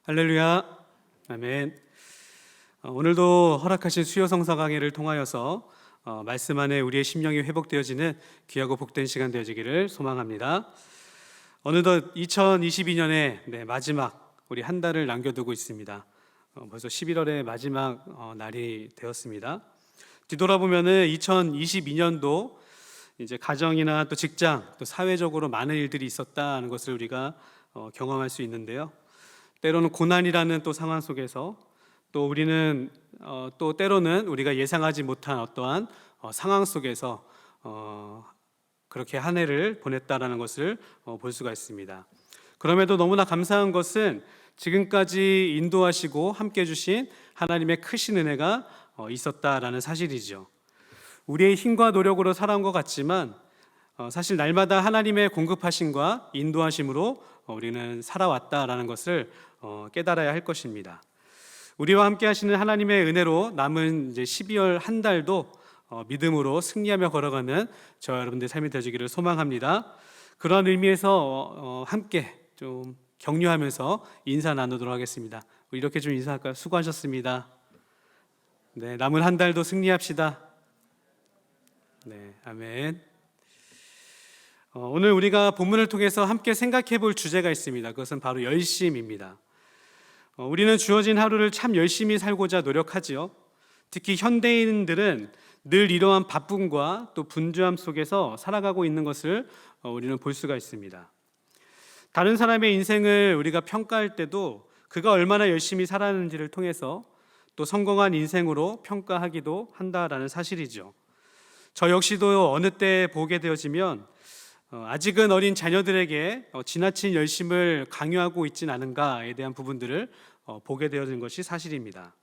할렐루야, 아멘. 오늘도 허락하신 수요 성서 강해를 통하여서 말씀 안에 우리의 심령이 회복되어지는 귀하고 복된 시간 되어지기를 소망합니다. 어느덧 2022년의 마지막 우리 한 달을 남겨두고 있습니다. 벌써 11월의 마지막 날이 되었습니다. 뒤돌아보면은 2022년도 이제 가정이나 또 직장, 또 사회적으로 많은 일들이 있었다는 것을 우리가 경험할 수 있는데요. 때로는 고난이라는 또 상황 속에서 또 우리는 또 때로는 우리가 예상하지 못한 어떠한 상황 속에서 그렇게 한 해를 보냈다라는 것을 볼 수가 있습니다. 그럼에도 너무나 감사한 것은 지금까지 인도하시고 함께 해주신 하나님의 크신 은혜가 있었다라는 사실이죠. 우리의 힘과 노력으로 살아온 것 같지만 사실 날마다 하나님의 공급하심과 인도하심으로 우리는 살아왔다라는 것을 깨달아야 할 것입니다. 우리와 함께 하시는 하나님의 은혜로 남은 이제 12월 한 달도 믿음으로 승리하며 걸어가는 저와 여러분들의 삶이 되시기를 소망합니다. 그런 의미에서 함께 좀 격려하면서 인사 나누도록 하겠습니다. 이렇게 좀 인사할까요? 수고하셨습니다. 네, 남은 한 달도 승리합시다. 네, 아멘. 오늘 우리가 본문을 통해서 함께 생각해 볼 주제가 있습니다. 그것은 바로 열심입니다. 우리는 주어진 하루를 참 열심히 살고자 노력하지요. 특히 현대인들은 늘 이러한 바쁨과 또 분주함 속에서 살아가고 있는 것을 우리는 볼 수가 있습니다. 다른 사람의 인생을 우리가 평가할 때도 그가 얼마나 열심히 살았는지를 통해서 또 성공한 인생으로 평가하기도 한다라는 사실이죠. 저 역시도 어느 때 보게 되어지면 아직은 어린 자녀들에게 지나친 열심을 강요하고 있진 않은가에 대한 부분들을 보게 되어진 것이 사실입니다.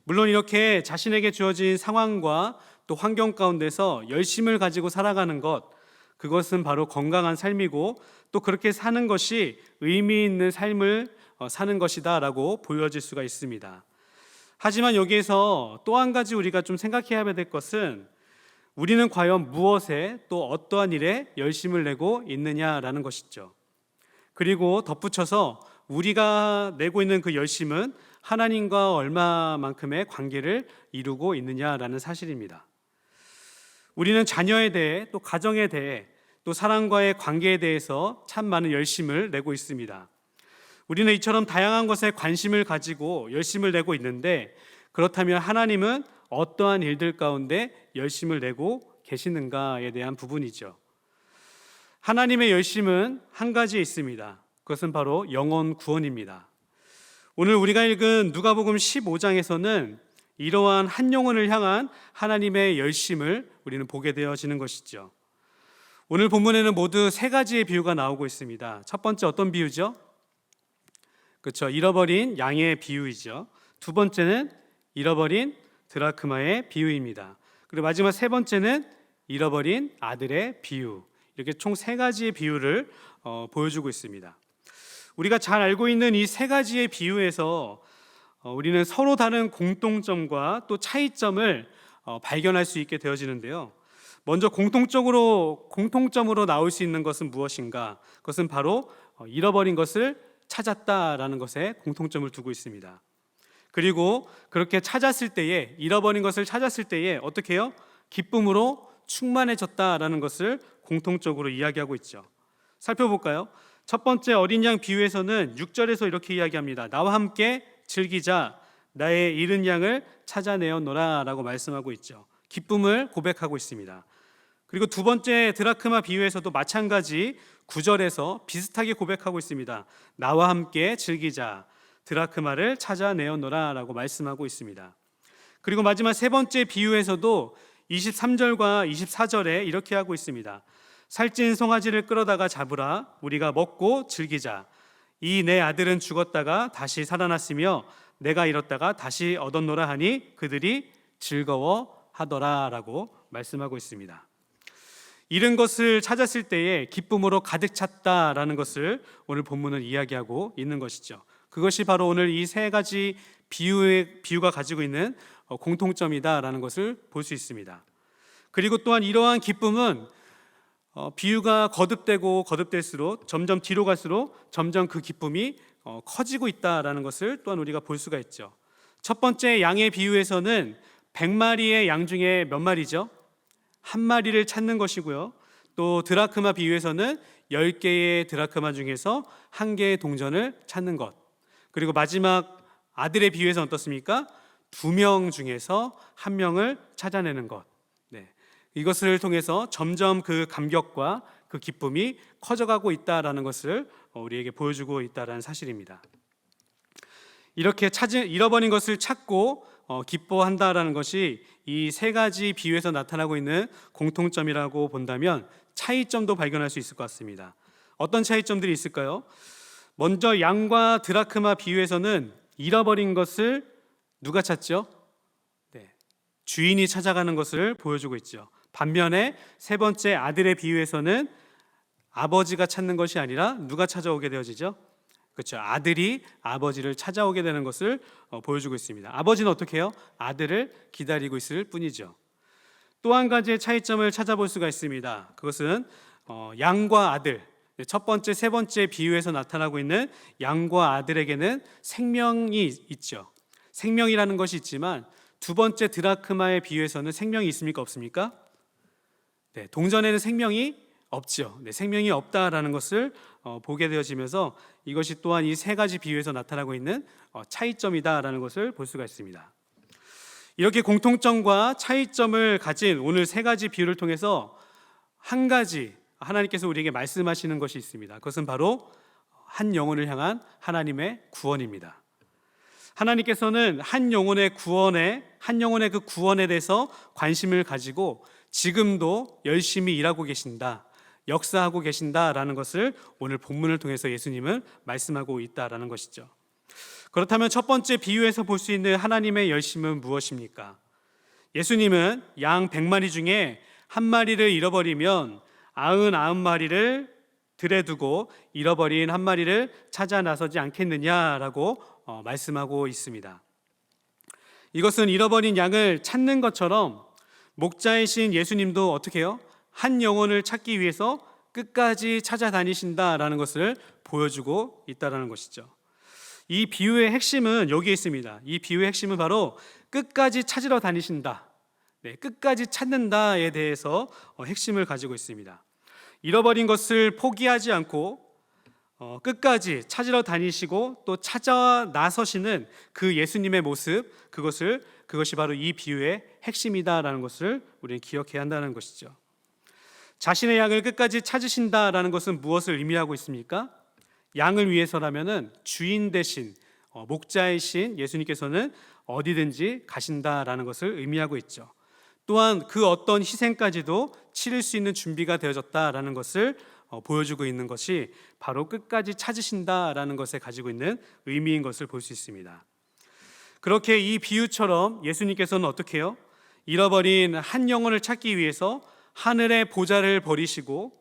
물론 이렇게 자신에게 주어진 상황과 또 환경 가운데서 열심을 가지고 살아가는 것, 그것은 바로 건강한 삶이고 또 그렇게 사는 것이 의미 있는 삶을 사는 것이다 라고 보여질 수가 있습니다. 하지만 여기에서 또 한 가지 우리가 좀 생각해야 될 것은 우리는 과연 무엇에 또 어떠한 일에 열심을 내고 있느냐라는 것이죠. 그리고 덧붙여서 우리가 내고 있는 그 열심은 하나님과 얼마만큼의 관계를 이루고 있느냐라는 사실입니다. 우리는 자녀에 대해 또 가정에 대해 또 사람과의 관계에 대해서 참 많은 열심을 내고 있습니다. 우리는 이처럼 다양한 것에 관심을 가지고 열심을 내고 있는데 그렇다면 하나님은 어떠한 일들 가운데 열심을 내고 계시는가에 대한 부분이죠. 하나님의 열심은 한 가지에 있습니다. 그것은 바로 영혼 구원입니다. 오늘 우리가 읽은 누가복음 15장에서는 이러한 한 영혼을 향한 하나님의 열심을 우리는 보게 되어지는 것이죠. 오늘 본문에는 모두 세 가지의 비유가 나오고 있습니다. 첫 번째 어떤 비유죠? 그렇죠. 잃어버린 양의 비유이죠. 두 번째는 잃어버린 드라크마의 비유입니다. 그리고 마지막 세 번째는 잃어버린 아들의 비유. 이렇게 총 세 가지의 비유를 보여주고 있습니다. 우리가 잘 알고 있는 이 세 가지의 비유에서 우리는 서로 다른 공통점과 또 차이점을 발견할 수 있게 되어지는데요. 먼저 공통점으로 나올 수 있는 것은 무엇인가? 그것은 바로 잃어버린 것을 찾았다라는 것에 공통점을 두고 있습니다. 그리고 그렇게 찾았을 때에 잃어버린 것을 찾았을 때에 어떻게 해요? 기쁨으로 충만해졌다라는 것을 공통적으로 이야기하고 있죠. 살펴볼까요? 첫 번째 어린 양 비유에서는 6절에서 이렇게 이야기합니다. 나와 함께 즐기자, 나의 잃은 양을 찾아내었노라 라고 말씀하고 있죠. 기쁨을 고백하고 있습니다. 그리고 두 번째 드라크마 비유에서도 마찬가지 9절에서 비슷하게 고백하고 있습니다. 나와 함께 즐기자, 드라크마를 찾아내었노라 라고 말씀하고 있습니다. 그리고 마지막 세 번째 비유에서도 23절과 24절에 이렇게 하고 있습니다. 살찐 송아지를 끌어다가 잡으라, 우리가 먹고 즐기자. 이 내 아들은 죽었다가 다시 살아났으며 내가 잃었다가 다시 얻었노라 하니 그들이 즐거워하더라 라고 말씀하고 있습니다. 잃은 것을 찾았을 때에 기쁨으로 가득 찼다라는 것을 오늘 본문은 이야기하고 있는 것이죠. 그것이 바로 오늘 이 세 가지 비유가 가지고 있는 공통점이다라는 것을 볼 수 있습니다. 그리고 또한 이러한 기쁨은 비유가 거듭되고 거듭될수록 점점 뒤로 갈수록 점점 그 기쁨이 커지고 있다라는 것을 또한 우리가 볼 수가 있죠. 첫 번째 양의 비유에서는 100마리의 양 중에 몇 마리죠? 한 마리를 찾는 것이고요. 또 드라크마 비유에서는 10개의 드라크마 중에서 한 개의 동전을 찾는 것. 그리고 마지막 아들의 비유에서는 어떻습니까? 2명 중에서 1명을 찾아내는 것. 네. 이것을 통해서 점점 그 감격과 그 기쁨이 커져가고 있다라는 것을 우리에게 보여주고 있다라는 사실입니다. 이렇게 잃어버린 것을 찾고 기뻐한다라는 것이 이 세 가지 비유에서 나타나고 있는 공통점이라고 본다면 차이점도 발견할 수 있을 것 같습니다. 어떤 차이점들이 있을까요? 먼저 양과 드라크마 비유에서는 잃어버린 것을 누가 찾죠? 네, 주인이 찾아가는 것을 보여주고 있죠. 반면에 세 번째 아들의 비유에서는 아버지가 찾는 것이 아니라 누가 찾아오게 되어지죠? 그렇죠. 아들이 아버지를 찾아오게 되는 것을 보여주고 있습니다. 아버지는 어떻게 해요? 아들을 기다리고 있을 뿐이죠. 또 한 가지의 차이점을 찾아볼 수가 있습니다. 그것은 양과 아들, 첫 번째, 세 번째 비유에서 나타나고 있는 양과 아들에게는 생명이 있죠. 생명이라는 것이 있지만 두 번째 드라크마의 비유에서는 생명이 있습니까? 없습니까? 네, 동전에는 생명이 없죠. 네, 생명이 없다라는 것을 보게 되어지면서 이것이 또한 이 세 가지 비유에서 나타나고 있는 차이점이다라는 것을 볼 수가 있습니다. 이렇게 공통점과 차이점을 가진 오늘 세 가지 비유를 통해서 한 가지 하나님께서 우리에게 말씀하시는 것이 있습니다. 그것은 바로 한 영혼을 향한 하나님의 구원입니다. 하나님께서는 한 영혼의 그 구원에 대해서 관심을 가지고 지금도 열심히 일하고 계신다, 역사하고 계신다라는 것을 오늘 본문을 통해서 예수님은 말씀하고 있다라는 것이죠. 그렇다면 첫 번째 비유에서 볼 수 있는 하나님의 열심은 무엇입니까? 예수님은 양 100마리 중에 한 마리를 잃어버리면 99마리를 들에 두고 잃어버린 한 마리를 찾아 나서지 않겠느냐라고 말씀하고 있습니다. 이것은 잃어버린 양을 찾는 것처럼 목자이신 예수님도 어떻게 해요? 한 영혼을 찾기 위해서 끝까지 찾아다니신다라는 것을 보여주고 있다는 것이죠. 이 비유의 핵심은 여기에 있습니다. 이 비유의 핵심은 바로 끝까지 찾으러 다니신다, 끝까지 찾는다에 대해서 핵심을 가지고 있습니다. 잃어버린 것을 포기하지 않고 끝까지 찾으러 다니시고 또 찾아 나서시는 그 예수님의 모습, 그것이 바로 이 비유의 핵심이다라는 것을 우리는 기억해야 한다는 것이죠. 자신의 양을 끝까지 찾으신다라는 것은 무엇을 의미하고 있습니까? 양을 위해서라면은 주인 대신 목자이신 예수님께서는 어디든지 가신다라는 것을 의미하고 있죠. 또한 그 어떤 희생까지도 치를 수 있는 준비가 되어졌다라는 것을 보여주고 있는 것이 바로 끝까지 찾으신다라는 것에 가지고 있는 의미인 것을 볼 수 있습니다. 그렇게 이 비유처럼 예수님께서는 어떻게 해요? 잃어버린 한 영혼을 찾기 위해서 하늘의 보좌를 버리시고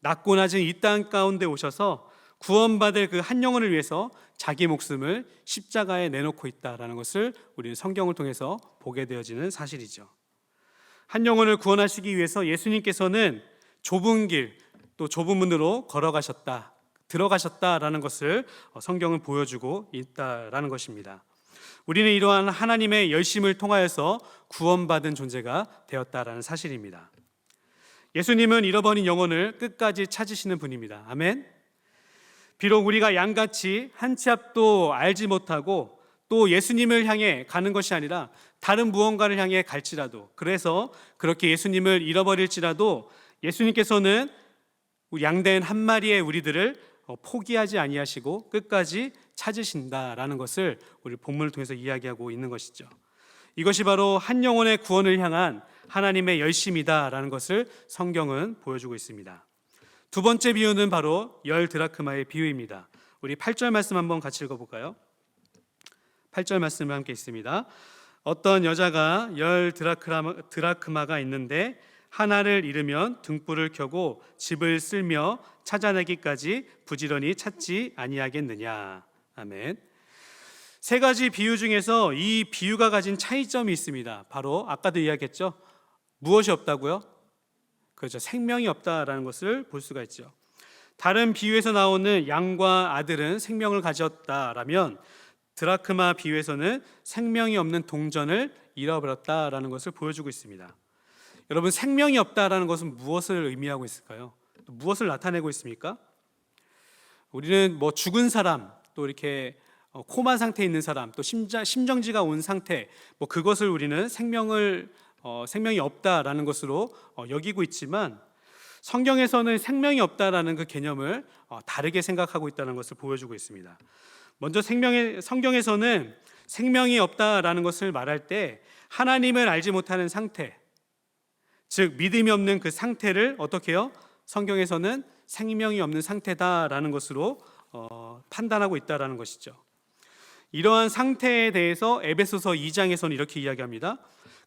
낮고 낮은 이 땅 가운데 오셔서 구원받을 그 한 영혼을 위해서 자기 목숨을 십자가에 내놓고 있다라는 것을 우리는 성경을 통해서 보게 되어지는 사실이죠. 한 영혼을 구원하시기 위해서 예수님께서는 좁은 길, 또 좁은 문으로 들어가셨다라는 것을 성경은 보여주고 있다라는 것입니다. 우리는 이러한 하나님의 열심을 통하여서 구원받은 존재가 되었다라는 사실입니다. 예수님은 잃어버린 영혼을 끝까지 찾으시는 분입니다. 아멘. 비록 우리가 양같이 한 치 앞도 알지 못하고 또 예수님을 향해 가는 것이 아니라 다른 무언가를 향해 갈지라도, 그래서 그렇게 예수님을 잃어버릴지라도 예수님께서는 양된 한 마리의 우리들을 포기하지 아니하시고 끝까지 찾으신다라는 것을 우리 본문을 통해서 이야기하고 있는 것이죠. 이것이 바로 한 영혼의 구원을 향한 하나님의 열심이다라는 것을 성경은 보여주고 있습니다. 두 번째 비유는 바로 10 드라크마의 비유입니다. 우리 8절 말씀 한번 같이 읽어볼까요? 8절 말씀을 함께 있습니다. 어떤 여자가 10 드라크마가 있는데 하나를 잃으면 등불을 켜고 집을 쓸며 찾아내기까지 부지런히 찾지 아니하겠느냐. 아멘. 세 가지 비유 중에서 이 비유가 가진 차이점이 있습니다. 바로 아까도 이야기했죠. 무엇이 없다고요? 그렇죠. 생명이 없다라는 것을 볼 수가 있죠. 다른 비유에서 나오는 양과 아들은 생명을 가졌다라면 드라크마 비유에서는 생명이 없는 동전을 잃어버렸다라는 것을 보여주고 있습니다. 여러분, 생명이 없다라는 것은 무엇을 의미하고 있을까요? 또 무엇을 나타내고 있습니까? 우리는 뭐 죽은 사람, 또 이렇게 코마 상태에 있는 사람, 또 심정지가 온 상태, 뭐 그것을 우리는 생명이 없다라는 것으로 여기고 있지만, 성경에서는 생명이 없다라는 그 개념을 다르게 생각하고 있다는 것을 보여주고 있습니다. 먼저 성경에서는 생명이 없다라는 것을 말할 때 하나님을 알지 못하는 상태, 즉 믿음이 없는 그 상태를 어떻게 해요? 성경에서는 생명이 없는 상태다라는 것으로 판단하고 있다라는 것이죠. 이러한 상태에 대해서 에베소서 2장에서는 이렇게 이야기합니다.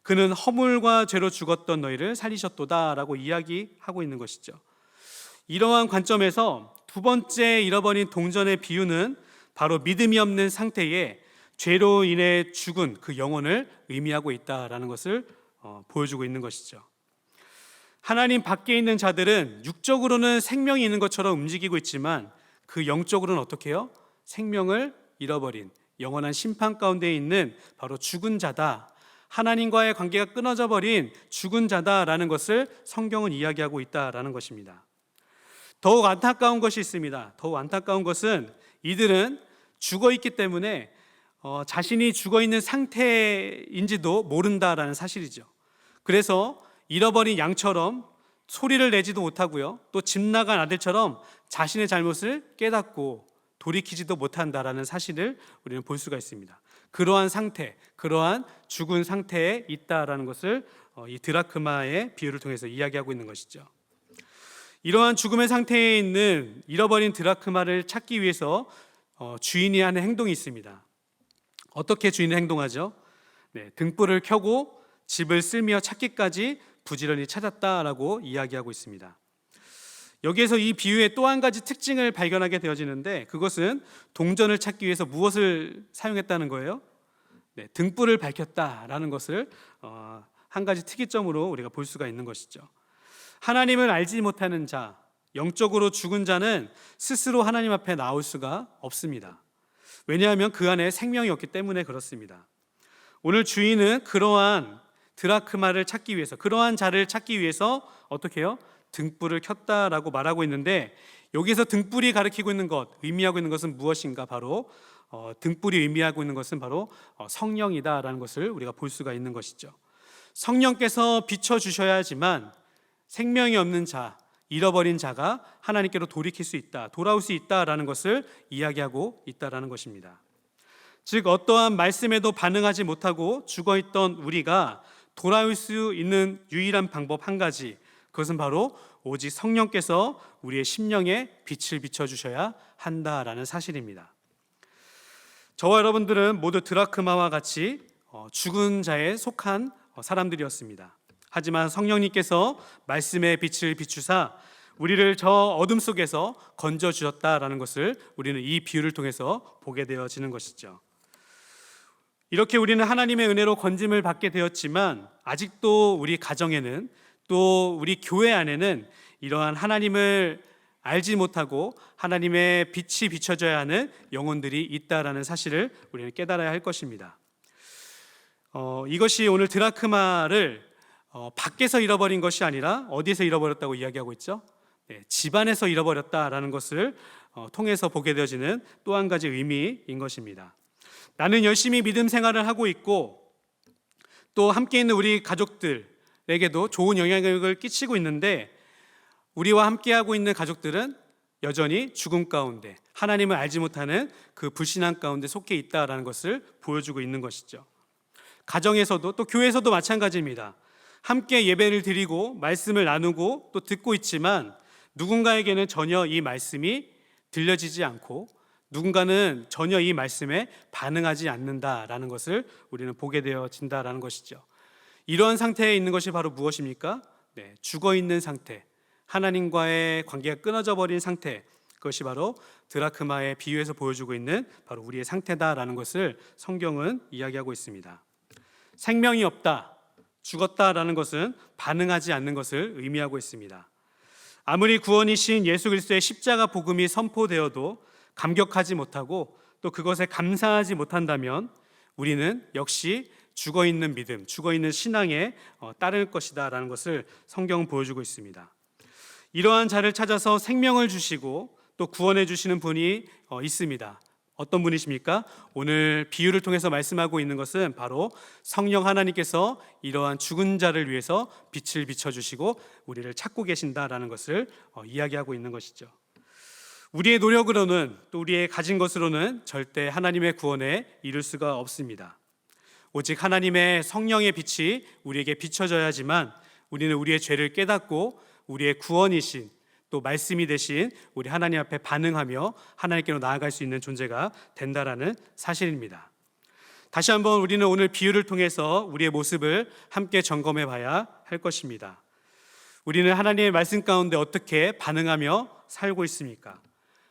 그는 허물과 죄로 죽었던 너희를 살리셨도다라고 이야기하고 있는 것이죠. 이러한 관점에서 두 번째 잃어버린 동전의 비유는 바로 믿음이 없는 상태에 죄로 인해 죽은 그 영혼을 의미하고 있다라는 것을 보여주고 있는 것이죠. 하나님 밖에 있는 자들은 육적으로는 생명이 있는 것처럼 움직이고 있지만 그 영적으로는 어떻게 해요? 생명을 잃어버린 영원한 심판 가운데 있는 바로 죽은 자다, 하나님과의 관계가 끊어져 버린 죽은 자다라는 것을 성경은 이야기하고 있다라는 것입니다. 더욱 안타까운 것이 있습니다. 더욱 안타까운 것은 이들은 죽어 있기 때문에 자신이 죽어 있는 상태인지도 모른다라는 사실이죠. 그래서 잃어버린 양처럼 소리를 내지도 못하고요, 또 집 나간 아들처럼 자신의 잘못을 깨닫고 돌이키지도 못한다라는 사실을 우리는 볼 수가 있습니다. 그러한 상태, 그러한 죽은 상태에 있다라는 것을 이 드라크마의 비유를 통해서 이야기하고 있는 것이죠. 이러한 죽음의 상태에 있는 잃어버린 드라크마를 찾기 위해서 주인이 하는 행동이 있습니다. 어떻게 주인이 행동하죠? 등불을 켜고 집을 쓸며 찾기까지 부지런히 찾았다라고 이야기하고 있습니다. 여기에서 이 비유의 또 한 가지 특징을 발견하게 되어지는데, 그것은 동전을 찾기 위해서 무엇을 사용했다는 거예요? 등불을 밝혔다라는 것을 한 가지 특이점으로 우리가 볼 수가 있는 것이죠. 하나님을 알지 못하는 자, 영적으로 죽은 자는 스스로 하나님 앞에 나올 수가 없습니다. 왜냐하면 그 안에 생명이 없기 때문에 그렇습니다. 오늘 주인은 그러한 드라크마를 찾기 위해서, 그러한 자를 찾기 위해서 어떻게 해요? 등불을 켰다라고 말하고 있는데, 여기서 등불이 가리키고 있는 것, 의미하고 있는 것은 무엇인가? 바로 등불이 의미하고 있는 것은 바로 성령이다라는 것을 우리가 볼 수가 있는 것이죠. 성령께서 비춰주셔야지만 생명이 없는 자, 잃어버린 자가 하나님께로 돌이킬 수 있다, 돌아올 수 있다라는 것을 이야기하고 있다라는 것입니다. 즉, 어떠한 말씀에도 반응하지 못하고 죽어있던 우리가 돌아올 수 있는 유일한 방법 한 가지, 그것은 바로 오직 성령께서 우리의 심령에 빛을 비춰주셔야 한다라는 사실입니다. 저와 여러분들은 모두 드라크마와 같이 죽은 자에 속한 사람들이었습니다. 하지만 성령님께서 말씀의 빛을 비추사 우리를 저 어둠 속에서 건져주셨다라는 것을 우리는 이 비유를 통해서 보게 되어지는 것이죠. 이렇게 우리는 하나님의 은혜로 건짐을 받게 되었지만 아직도 우리 가정에는, 또 우리 교회 안에는 이러한 하나님을 알지 못하고 하나님의 빛이 비춰져야 하는 영혼들이 있다라는 사실을 우리는 깨달아야 할 것입니다. 이것이 오늘 드라크마를 밖에서 잃어버린 것이 아니라 어디에서 잃어버렸다고 이야기하고 있죠? 집안에서 잃어버렸다라는 것을 통해서 보게 되어지는 또 한 가지 의미인 것입니다. 나는 열심히 믿음 생활을 하고 있고 또 함께 있는 우리 가족들에게도 좋은 영향력을 끼치고 있는데, 우리와 함께하고 있는 가족들은 여전히 죽음 가운데, 하나님을 알지 못하는 그 불신앙 가운데 속해 있다라는 것을 보여주고 있는 것이죠. 가정에서도, 또 교회에서도 마찬가지입니다. 함께 예배를 드리고 말씀을 나누고 또 듣고 있지만 누군가에게는 전혀 이 말씀이 들려지지 않고 누군가는 전혀 이 말씀에 반응하지 않는다라는 것을 우리는 보게 되어진다라는 것이죠. 이러한 상태에 있는 것이 바로 무엇입니까? 죽어있는 상태, 하나님과의 관계가 끊어져 버린 상태, 그것이 바로 드라크마의 비유에서 보여주고 있는 바로 우리의 상태다라는 것을 성경은 이야기하고 있습니다. 생명이 없다, 죽었다라는 것은 반응하지 않는 것을 의미하고 있습니다. 아무리 구원이신 예수 그리스도의 십자가 복음이 선포되어도 감격하지 못하고 또 그것에 감사하지 못한다면 우리는 역시 죽어있는 믿음, 죽어있는 신앙에 따를 것이다 라는 것을 성경은 보여주고 있습니다. 이러한 자를 찾아서 생명을 주시고 또 구원해 주시는 분이 있습니다. 어떤 분이십니까? 오늘 비유를 통해서 말씀하고 있는 것은 바로 성령 하나님께서 이러한 죽은 자를 위해서 빛을 비춰주시고 우리를 찾고 계신다라는 것을 이야기하고 있는 것이죠. 우리의 노력으로는 또 우리의 가진 것으로는 절대 하나님의 구원에 이룰 수가 없습니다. 오직 하나님의 성령의 빛이 우리에게 비춰져야지만 우리는 우리의 죄를 깨닫고 우리의 구원이신 또 말씀이 되신 우리 하나님 앞에 반응하며 하나님께로 나아갈 수 있는 존재가 된다라는 사실입니다. 다시 한번 우리는 오늘 비유를 통해서 우리의 모습을 함께 점검해 봐야 할 것입니다. 우리는 하나님의 말씀 가운데 어떻게 반응하며 살고 있습니까?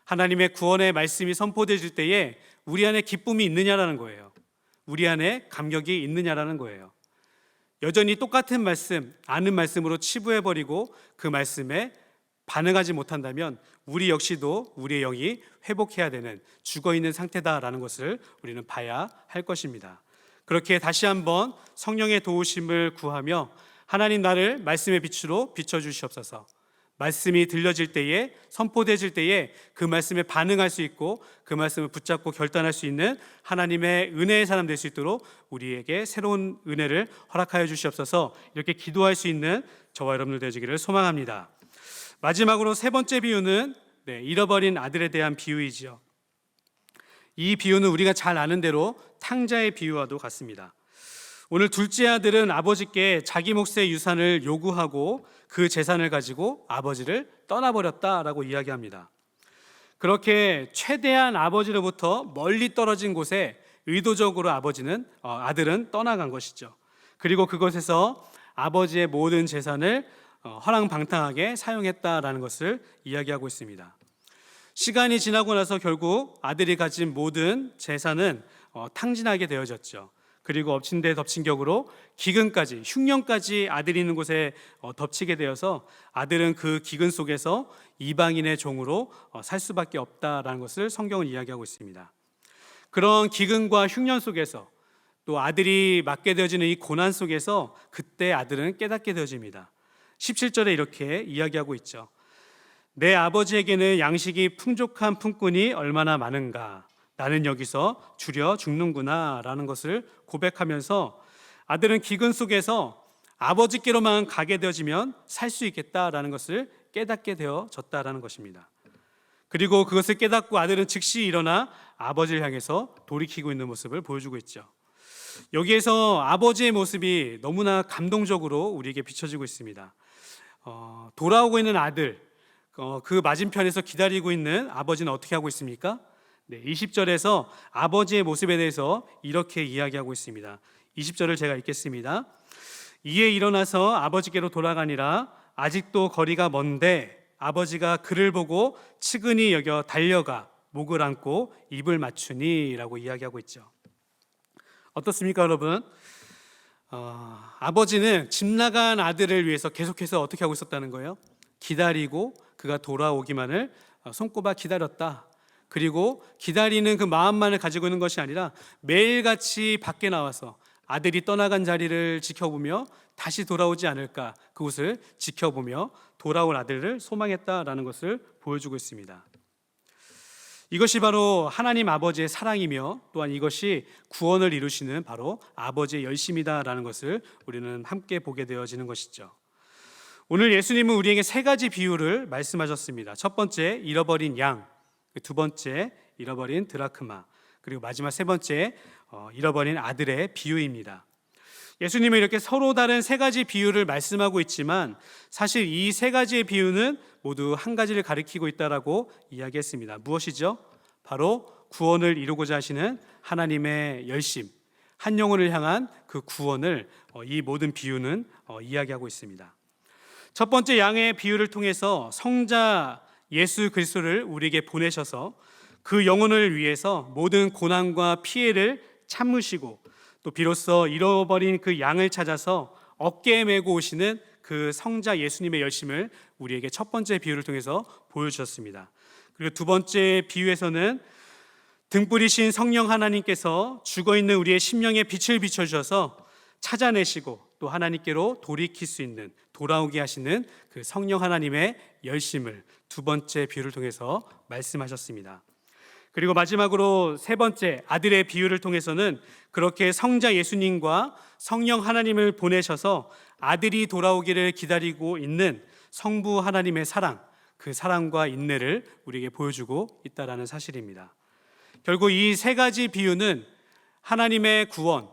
하나님의 구원의 말씀이 선포되질 때에 우리 안에 기쁨이 있느냐라는 거예요. 우리 안에 감격이 있느냐라는 거예요. 여전히 똑같은 말씀, 아는 말씀으로 치부해버리고 그 말씀에 반응하지 못한다면 우리 역시도 우리의 영이 회복해야 되는 죽어있는 상태다라는 것을 우리는 봐야 할 것입니다. 그렇게 다시 한번 성령의 도우심을 구하며 하나님 나를 말씀의 빛으로 비춰주시옵소서. 말씀이 들려질 때에 선포되질 때에 그 말씀에 반응할 수 있고 그 말씀을 붙잡고 결단할 수 있는 하나님의 은혜의 사람 될 수 있도록 우리에게 새로운 은혜를 허락하여 주시옵소서. 이렇게 기도할 수 있는 저와 여러분들 되시기를 소망합니다. 마지막으로 세 번째 비유는 잃어버린 아들에 대한 비유이지요. 이 비유는 우리가 잘 아는 대로 탕자의 비유와도 같습니다. 오늘 둘째 아들은 아버지께 자기 몫의 유산을 요구하고 그 재산을 가지고 아버지를 떠나버렸다라고 이야기합니다. 그렇게 최대한 아버지로부터 멀리 떨어진 곳에 의도적으로 아들은 떠나간 것이죠. 그리고 그곳에서 아버지의 모든 재산을 허랑방탕하게 사용했다라는 것을 이야기하고 있습니다. 시간이 지나고 나서 결국 아들이 가진 모든 재산은 탕진하게 되어졌죠. 그리고 엎친 데 덮친 격으로 기근까지, 흉년까지 아들이 있는 곳에 덮치게 되어서 아들은 그 기근 속에서 이방인의 종으로 살 수밖에 없다라는 것을 성경은 이야기하고 있습니다. 그런 기근과 흉년 속에서 또 아들이 맞게 되어지는 이 고난 속에서 그때 아들은 깨닫게 되어집니다. 17절에 이렇게 이야기하고 있죠. 내 아버지에게는 양식이 풍족한 품꾼이 얼마나 많은가. 나는 여기서 줄여 죽는구나 라는 것을 고백하면서 아들은 기근 속에서 아버지께로만 가게 되어지면 살 수 있겠다라는 것을 깨닫게 되어졌다라는 것입니다. 그리고 그것을 깨닫고 아들은 즉시 일어나 아버지를 향해서 돌이키고 있는 모습을 보여주고 있죠. 여기에서 아버지의 모습이 너무나 감동적으로 우리에게 비춰지고 있습니다. 돌아오고 있는 아들, 그 맞은편에서 기다리고 있는 아버지는 어떻게 하고 있습니까? 20절에서 아버지의 모습에 대해서 이렇게 이야기하고 있습니다. 20절을 제가 읽겠습니다. 이에 일어나서 아버지께로 돌아가니라. 아직도 거리가 먼데 아버지가 그를 보고 측은히 여겨 달려가 목을 안고 입을 맞추니 라고 이야기하고 있죠. 어떻습니까 여러분? 아버지는 집 나간 아들을 위해서 계속해서 어떻게 하고 있었다는 거예요? 기다리고 그가 돌아오기만을 손꼽아 기다렸다. 그리고 기다리는 그 마음만을 가지고 있는 것이 아니라 매일같이 밖에 나와서 아들이 떠나간 자리를 지켜보며 다시 돌아오지 않을까 그곳을 지켜보며 돌아올 아들을 소망했다라는 것을 보여주고 있습니다. 이것이 바로 하나님 아버지의 사랑이며 또한 이것이 구원을 이루시는 바로 아버지의 열심이다라는 것을 우리는 함께 보게 되어지는 것이죠. 오늘 예수님은 우리에게 세 가지 비유를 말씀하셨습니다. 첫 번째 잃어버린 양, 두 번째 잃어버린 드라크마, 그리고 마지막 세 번째 잃어버린 아들의 비유입니다. 예수님은 이렇게 서로 다른 세 가지 비유를 말씀하고 있지만 사실 이 세 가지의 비유는 모두 한 가지를 가리키고 있다라고 이야기했습니다. 무엇이죠? 바로 구원을 이루고자 하시는 하나님의 열심, 한 영혼을 향한 그 구원을 이 모든 비유는 이야기하고 있습니다. 첫 번째 양의 비유를 통해서 성자 예수 그리스도를 우리에게 보내셔서 그 영혼을 위해서 모든 고난과 피해를 참으시고 또 비로소 잃어버린 그 양을 찾아서 어깨에 메고 오시는 그 성자 예수님의 열심을 우리에게 첫 번째 비유를 통해서 보여주셨습니다. 그리고 두 번째 비유에서는 등불이신 성령 하나님께서 죽어있는 우리의 심령에 빛을 비춰주셔서 찾아내시고 또 하나님께로 돌이킬 수 있는, 돌아오게 하시는 그 성령 하나님의 열심을 두 번째 비유를 통해서 말씀하셨습니다. 그리고 마지막으로 세 번째 아들의 비유를 통해서는 그렇게 성자 예수님과 성령 하나님을 보내셔서 아들이 돌아오기를 기다리고 있는 성부 하나님의 사랑, 그 사랑과 인내를 우리에게 보여주고 있다는 사실입니다. 결국 이 세 가지 비유는 하나님의 구원,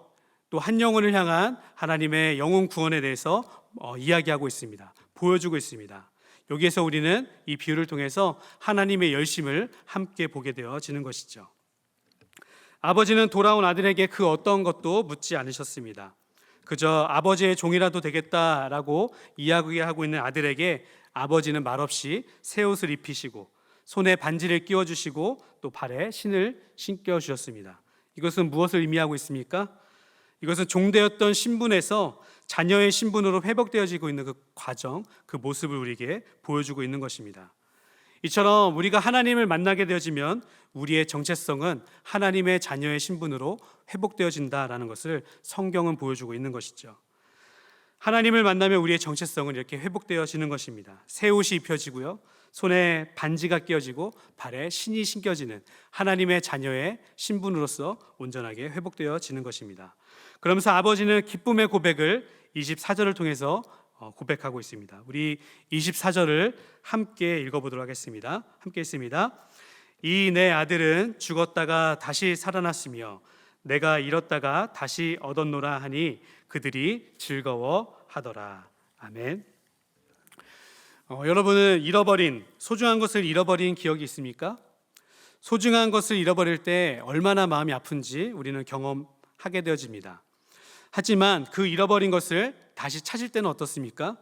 또 한 영혼을 향한 하나님의 영혼 구원에 대해서 이야기하고 있습니다. 보여주고 있습니다. 여기에서 우리는 이 비유를 통해서 하나님의 열심을 함께 보게 되어지는 것이죠. 아버지는 돌아온 아들에게 그 어떤 것도 묻지 않으셨습니다. 그저 아버지의 종이라도 되겠다라고 이야기하고 있는 아들에게 아버지는 말없이 새 옷을 입히시고 손에 반지를 끼워주시고 또 발에 신을 신겨주셨습니다. 이것은 무엇을 의미하고 있습니까? 이것은 종되었던 신분에서 자녀의 신분으로 회복되어지고 있는 그 과정, 그 모습을 우리에게 보여주고 있는 것입니다. 이처럼 우리가 하나님을 만나게 되어지면 우리의 정체성은 하나님의 자녀의 신분으로 회복되어진다라는 것을 성경은 보여주고 있는 것이죠. 하나님을 만나면 우리의 정체성은 이렇게 회복되어지는 것입니다. 새 옷이 입혀지고요, 손에 반지가 끼어지고 발에 신이 신겨지는 하나님의 자녀의 신분으로서 온전하게 회복되어지는 것입니다. 그러면서 아버지는 기쁨의 고백을 24절을 통해서 고백하고 있습니다. 우리 24절을 함께 읽어보도록 하겠습니다. 함께 있습니다. 이 내 아들은 죽었다가 다시 살아났으며 내가 잃었다가 다시 얻었노라 하니 그들이 즐거워하더라. 아멘. 여러분은 잃어버린, 소중한 것을 잃어버린 기억이 있습니까? 소중한 것을 잃어버릴 때 얼마나 마음이 아픈지 우리는 경험하게 되어집니다. 하지만 그 잃어버린 것을 다시 찾을 때는 어떻습니까?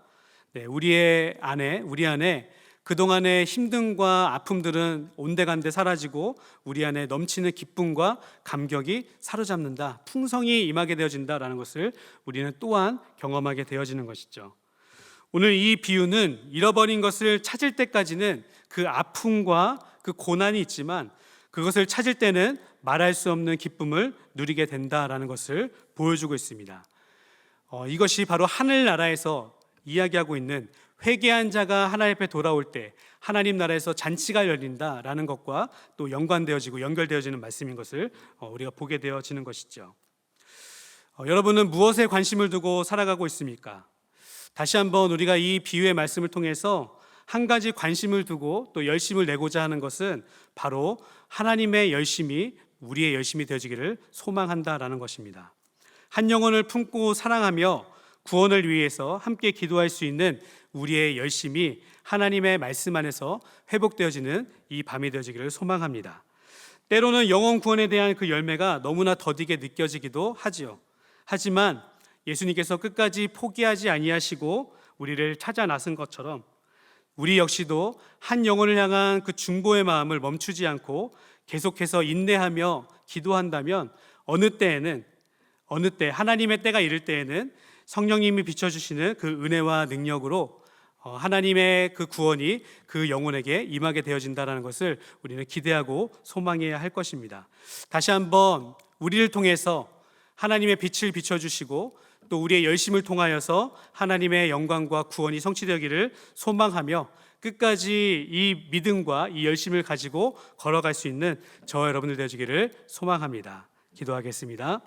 우리 안에 그동안의 힘듦과 아픔들은 온데간데 사라지고 우리 안에 넘치는 기쁨과 감격이 사로잡는다, 풍성이 임하게 되어진다라는 것을 우리는 또한 경험하게 되어지는 것이죠. 오늘 이 비유는 잃어버린 것을 찾을 때까지는 그 아픔과 그 고난이 있지만 그것을 찾을 때는 말할 수 없는 기쁨을 누리게 된다라는 것을 보여주고 있습니다. 이것이 바로 하늘나라에서 이야기하고 있는 회개한 자가 하나님 앞에 돌아올 때 하나님 나라에서 잔치가 열린다라는 것과 또 연관되어지고 연결되어지는 말씀인 것을 우리가 보게 되어지는 것이죠. 여러분은 무엇에 관심을 두고 살아가고 있습니까? 다시 한번 우리가 이 비유의 말씀을 통해서 한 가지 관심을 두고 또 열심을 내고자 하는 것은 바로 하나님의 열심이 우리의 열심이 되어지기를 소망한다라는 것입니다. 한 영혼을 품고 사랑하며 구원을 위해서 함께 기도할 수 있는 우리의 열심이 하나님의 말씀 안에서 회복되어지는 이 밤이 되어지기를 소망합니다. 때로는 영혼 구원에 대한 그 열매가 너무나 더디게 느껴지기도 하지요. 하지만 예수님께서 끝까지 포기하지 아니하시고 우리를 찾아 나선 것처럼 우리 역시도 한 영혼을 향한 그 중보의 마음을 멈추지 않고 계속해서 인내하며 기도한다면 어느 때 하나님의 때가 이를 때에는 성령님이 비춰주시는 그 은혜와 능력으로 하나님의 그 구원이 그 영혼에게 임하게 되어진다는 것을 우리는 기대하고 소망해야 할 것입니다. 다시 한번 우리를 통해서 하나님의 빛을 비춰주시고 또 우리의 열심을 통하여서 하나님의 영광과 구원이 성취되기를 소망하며 끝까지 이 믿음과 이 열심을 가지고 걸어갈 수 있는 저와 여러분들 되시기를 소망합니다. 기도하겠습니다.